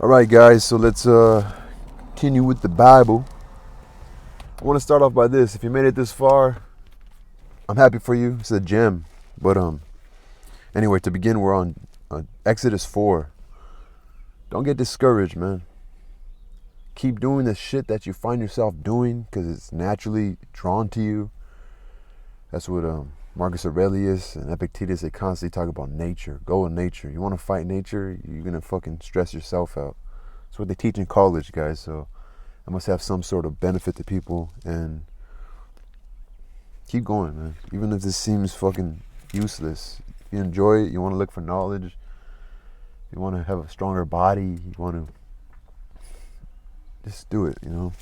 All right, guys, so let's continue with the Bible. I want to start off by this. If you made it this far, I'm happy for you. It's a gem. But anyway, to begin, we're on Exodus 4. Don't get discouraged, man. Keep doing the shit that you find yourself doing because it's naturally drawn to you. That's what Marcus Aurelius and Epictetus, they constantly talk about nature. Go with nature. You want to fight nature, you're going to fucking stress yourself out. That's what they teach in college, guys. So I must have some sort of benefit to people, and keep going, man. Even if this seems fucking useless, if you enjoy it, you want to look for knowledge, you want to have a stronger body, you want to just do it, you know.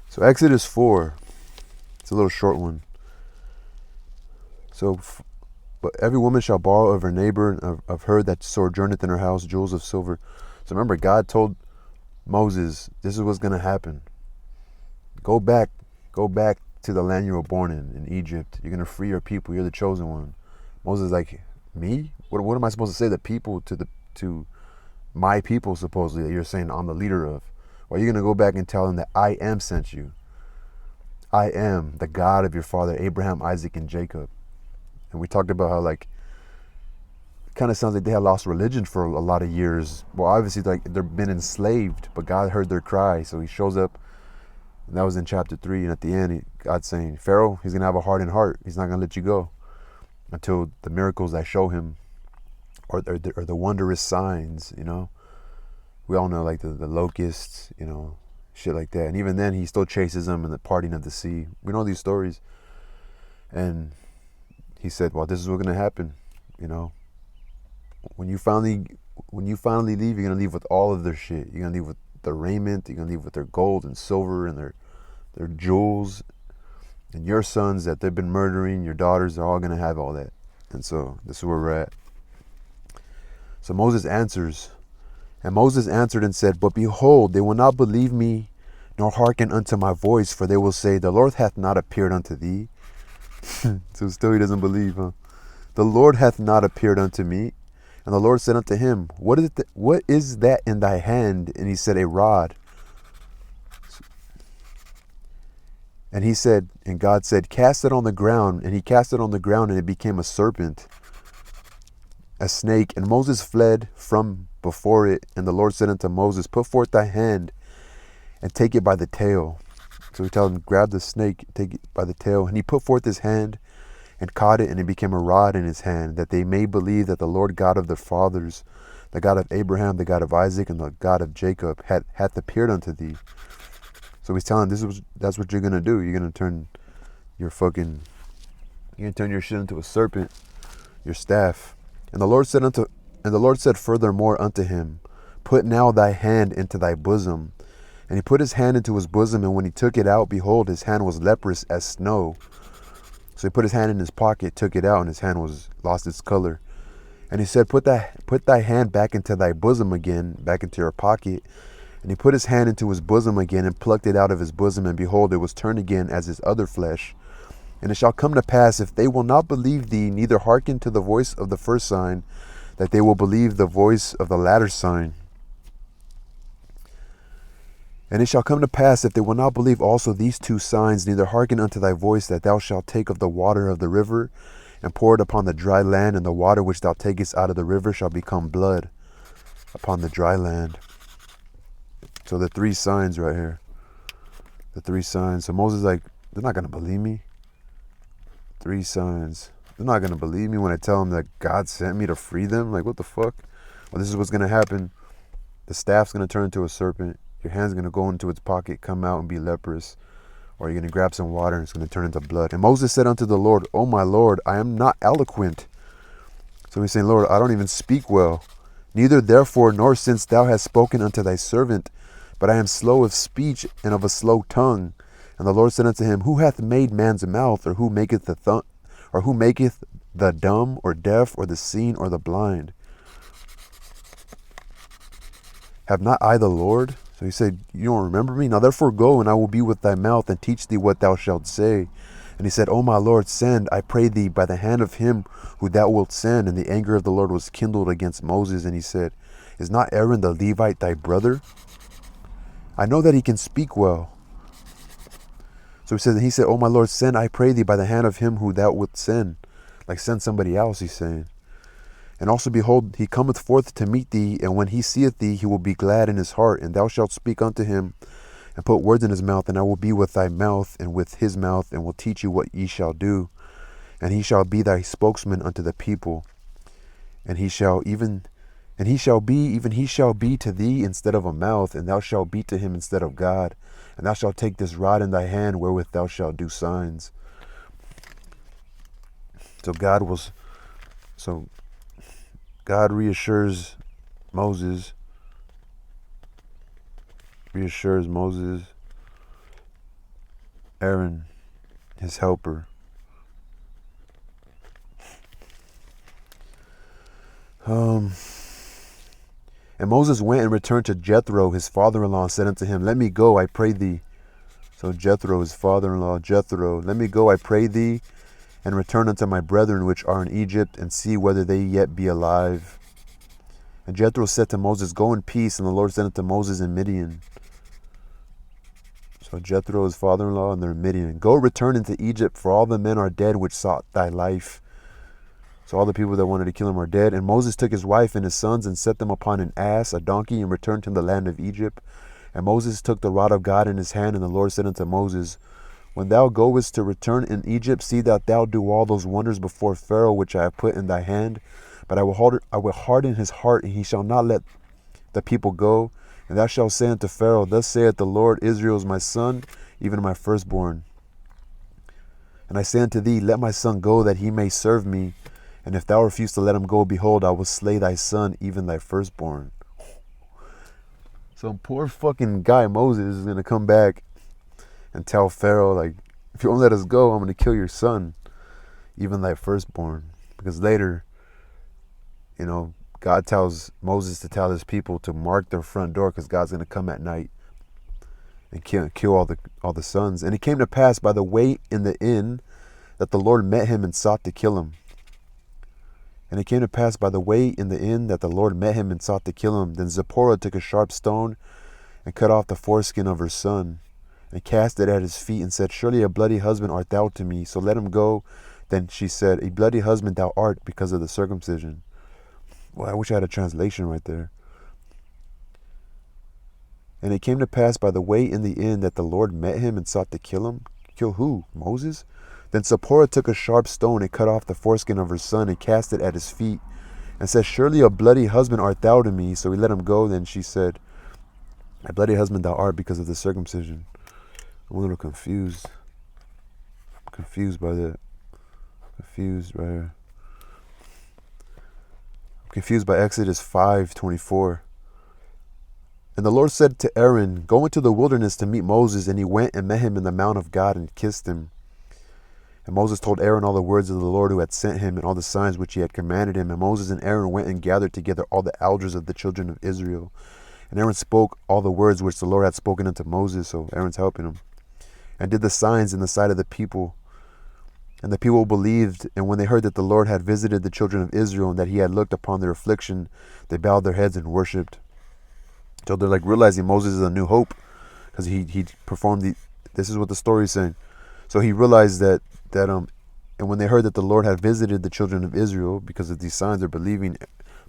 So Exodus 4, it's a little short one. So, but every woman shall borrow of her neighbor, and of her that sojourneth in her house, jewels of silver. So remember, God told Moses, this is what's going to happen. Go back to the land you were born in Egypt. You're going to free your people. You're the chosen one. Moses is like, me? What am I supposed to say the people to my people, supposedly, that you're saying I'm the leader of? Or are you going to go back and tell them that I am sent you? I am the God of your father, Abraham, Isaac, and Jacob. And we talked about how, like, it kind of sounds like they had lost religion for a lot of years. Well, obviously, like, they've been enslaved, but God heard their cry. So he shows up. And that was in chapter 3. And at the end, God's saying, Pharaoh, he's going to have a hardened heart. He's not going to let you go until the miracles I show him or the wondrous signs, you know. We all know, like, the locusts, you know, shit like that. And even then, he still chases them in the parting of the sea. We know these stories. And he said, well, this is what's going to happen, you know. When you finally leave, you're going to leave with all of their shit. You're going to leave with their raiment. You're going to leave with their gold and silver and their jewels. And your sons that they've been murdering, your daughters, they're all going to have all that. And so this is where we're at. So Moses answers. And Moses answered and said, but behold, they will not believe me, nor hearken unto my voice, for they will say, the Lord hath not appeared unto thee. So still he doesn't believe, huh? The Lord hath not appeared unto me. And the Lord said unto him, what is that in thy hand? And he said, a rod. And he said, and God said, cast it on the ground. And he cast it on the ground, and it became a serpent, a snake. And Moses fled from before it. And the Lord said unto Moses, put forth thy hand and take it by the tail. So he told him, grab the snake, take it by the tail. And he put forth his hand and caught it, and it became a rod in his hand, that they may believe that the Lord God of their fathers, the God of Abraham, the God of Isaac, and the God of Jacob, hath appeared unto thee. So he's telling him, that's what you're gonna do. You're gonna turn your shit into a serpent, your staff. And the Lord said furthermore unto him, put now thy hand into thy bosom. And he put his hand into his bosom, and when he took it out, behold, his hand was leprous as snow. So he put his hand in his pocket, took it out, and his hand was lost its color. And he said, put thy hand back into thy bosom again, back into your pocket. And he put his hand into his bosom again, and plucked it out of his bosom, and behold, it was turned again as his other flesh. And it shall come to pass, if they will not believe thee, neither hearken to the voice of the first sign, that they will believe the voice of the latter sign. And it shall come to pass, if they will not believe also these two signs, neither hearken unto thy voice, that thou shalt take of the water of the river, and pour it upon the dry land, and the water which thou takest out of the river shall become blood upon the dry land. So the three signs right here. The three signs. So Moses is like, they're not going to believe me. Three signs. They're not going to believe me when I tell them that God sent me to free them. Like, what the fuck? Well, this is what's going to happen. The staff's going to turn into a serpent. Your hand's going to go into its pocket, come out and be leprous. Or you're going to grab some water and it's going to turn into blood. And Moses said unto the Lord, O my Lord, I am not eloquent. So he's saying, Lord, I don't even speak well. Neither therefore, nor since thou hast spoken unto thy servant, but I am slow of speech and of a slow tongue. And the Lord said unto him, who hath made man's mouth, or who maketh the dumb, or deaf, or the seen, or the blind? Have not I the Lord? So he said, you don't remember me? Now therefore go, and I will be with thy mouth, and teach thee what thou shalt say. And he said, O my Lord, send, I pray thee, by the hand of him who thou wilt send. And the anger of the Lord was kindled against Moses, and he said, Is not Aaron the Levite thy brother? I know that he can speak well. So he said, Oh my Lord, send, I pray thee, by the hand of him who thou wilt send. Like send somebody else, he's saying. And also, behold, he cometh forth to meet thee, and when he seeth thee, he will be glad in his heart, and thou shalt speak unto him, and put words in his mouth, and I will be with thy mouth, and with his mouth, and will teach you what ye shall do. And he shall be thy spokesman unto the people, and he shall be to thee instead of a mouth, and thou shalt be to him instead of God. And thou shalt take this rod in thy hand, wherewith thou shalt do signs. So God reassures Moses, Aaron, his helper. And Moses went and returned to Jethro, his father-in-law, and said unto him, Let me go, I pray thee. So Jethro, his father-in-law, let me go, I pray thee, and return unto my brethren which are in Egypt, and see whether they yet be alive. And Jethro said to Moses, Go in peace. And the Lord said unto Moses in Midian. So Jethro, his father-in-law, and they're in Midian. Go return into Egypt, for all the men are dead which sought thy life. So all the people that wanted to kill him are dead. And Moses took his wife and his sons, and set them upon an ass, a donkey, and returned to the land of Egypt. And Moses took the rod of God in his hand, and the Lord said unto Moses, When thou goest to return in Egypt, see that thou do all those wonders before Pharaoh which I have put in thy hand. But I will harden his heart, and he shall not let the people go. And thou shalt say unto Pharaoh, Thus saith the Lord, Israel is my son, even my firstborn. And I say unto thee, Let my son go, that he may serve me. And if thou refuse to let him go, behold, I will slay thy son, even thy firstborn. Some poor fucking guy, Moses, is going to come back and tell Pharaoh, like, if you won't let us go, I'm going to kill your son, even thy firstborn. Because later, God tells Moses to tell his people to mark their front door, because God's going to come at night and kill all the sons. And it came to pass by the way in the inn that the Lord met him and sought to kill him. And it came to pass by the way in the inn that the Lord met him and sought to kill him. Then Zipporah took a sharp stone and cut off the foreskin of her son, and cast it at his feet, and said, Surely a bloody husband art thou to me, so let him go. Then she said, A bloody husband thou art, because of the circumcision. Well, I wish I had a translation right there. And it came to pass by the way in the inn that the Lord met him and sought to kill him. Kill who? Moses? Then Zipporah took a sharp stone and cut off the foreskin of her son, and cast it at his feet, and said, Surely a bloody husband art thou to me. So he let him go. Then she said, A bloody husband thou art, because of the circumcision. I'm a little confused. I'm confused by that. Confused right here. I'm confused by Exodus 5:24. And the Lord said to Aaron, Go into the wilderness to meet Moses. And he went and met him in the mount of God and kissed him. And Moses told Aaron all the words of the Lord who had sent him, and all the signs which he had commanded him. And Moses and Aaron went and gathered together all the elders of the children of Israel. And Aaron spoke all the words which the Lord had spoken unto Moses. So Aaron's helping him. And did the signs in the sight of the people. And the people believed. And when they heard that the Lord had visited the children of Israel, and that he had looked upon their affliction, they bowed their heads and worshipped. So they're like realizing Moses is a new hope, because he performed this is what the story is saying. So he realized that and when they heard that the Lord had visited the children of Israel, because of these signs, they're believing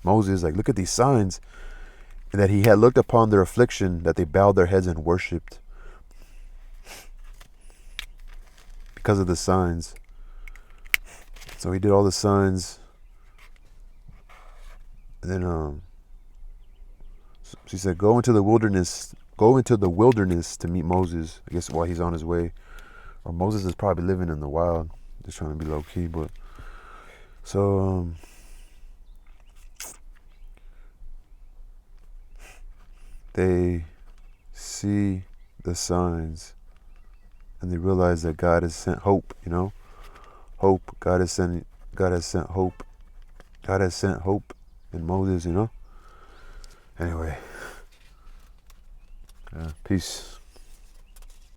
Moses, like, look at these signs, and that he had looked upon their affliction, that they bowed their heads and worshipped because of the signs. So he did all the signs, and then so he said, go into the wilderness to meet Moses, I guess while he's on his way. Or Moses is probably living in the wild, just trying to be low key. But so they see the signs, and they realize that God has sent hope. Hope. God has sent hope. God has sent hope in Moses. Anyway, peace.